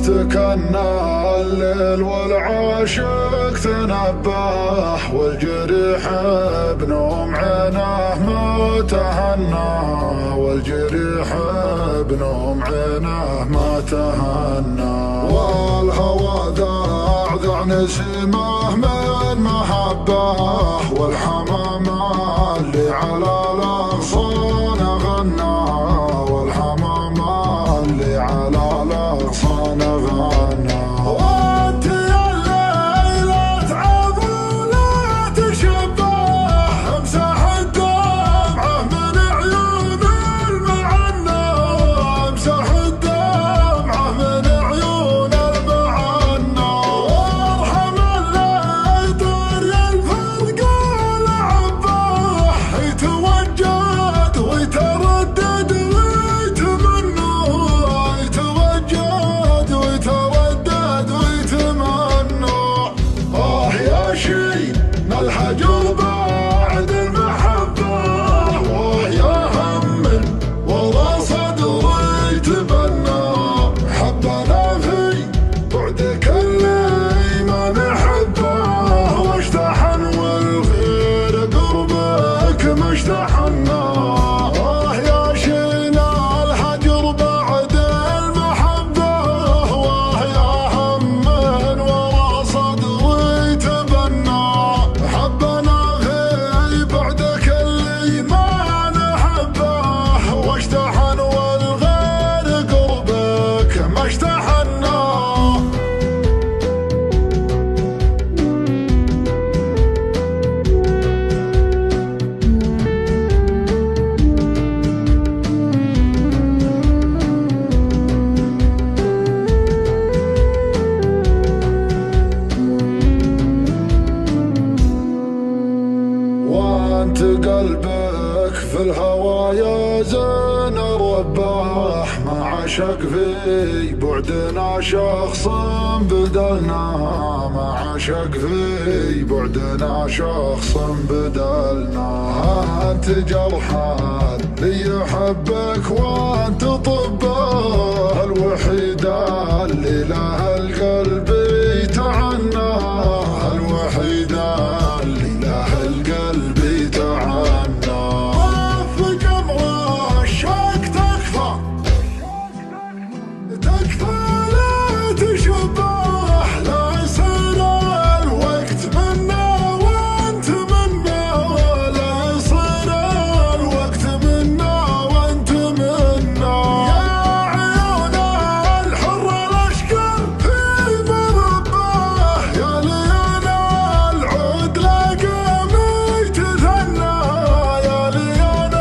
استكنا الليل والعاشق تنبه، والجريح بنوم عينه ما تهنى، والجريح بنوم عينه ما تهنى. والهوى ذاع نسيمه من محبه، والحمام اللي على الاغصان غنى، والحمام اللي على الاغصان غنى. وانت يا الليلة تعب ولا تشبه، امسح الدمعة من عيون المعنى، امسح الدمعة من عيون المعنى. وارحم اللي يطير الفرق لعبه، يتوجد ويتردد ويتمنى، يتوجد ويتردد ويتمنى. يا شي الحجر بعد المحبة، ويا هم والله صدري يتبنى. حبنا في بعدك اللي ما نحبه، واشتحن والغير قربك ما اشتحنا. يا شينا الحجر بعد المحبة، ويا هم ورا صدري يتبنى. حبنا في بعدك اللي ما نحبه، واشتحن والغير قربك ما اشتحنا. وانت قلبك في الهوى يا زين رباح، ما عشق في بعدنا شخص بدلنا، ما عشق في بعدنا شخص بدلنا. انت جرحان لي يحبك وانت طبه، الوحيدة اللي لها القلب يتعنى، الوحيدة اللي لها القلب يتعنى. في جمر الشوق تكفى، تكفى لا تشبه، لا يصير الوقت منا وانت منا، لا يصير الوقت منا وانت منا. يا عيون الحر الاشقر في مرباه، يا ليال العود لقى يتثنى، يا ليال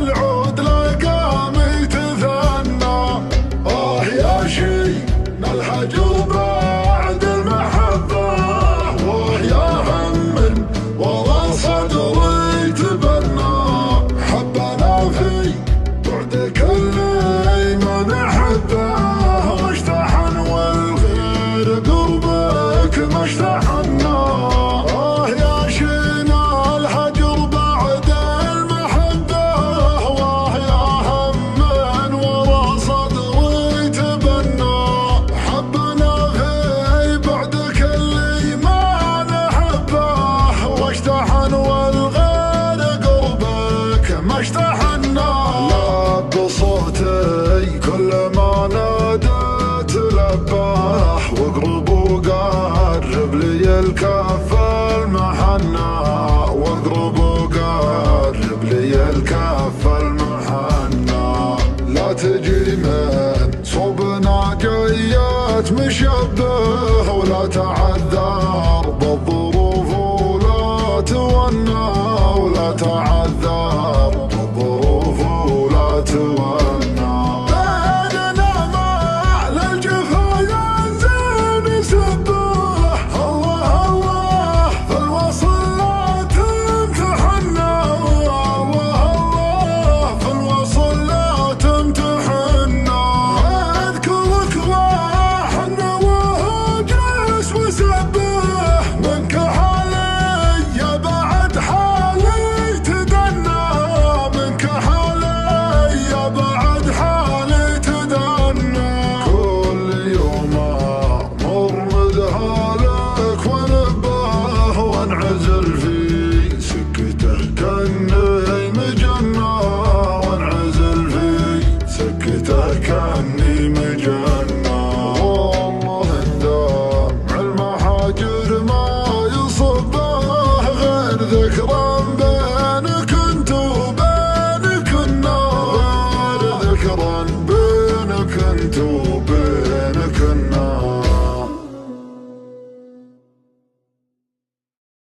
العود لقى يتثنى. يا شي الحجر بعد المحبة، ويا هم والله صدري يتبنى. حبنا في بعدك اللي ما نحبه، واشتحن والغير قربك ما اشتحنا. يا شينا الحجر بعد المحبة، ويا هم ورا صدري يتبنى. حبنا في بعدك اللي ما نحبه، واشتحن والغير قربك ما اشتحنا. لا بصوتي كل ما ناديت لباح، واقرب وقرب لي الكف المحنى، واقرب وقرب لي الكف المحنى. لا تجي من صوبنا جيت مشبه،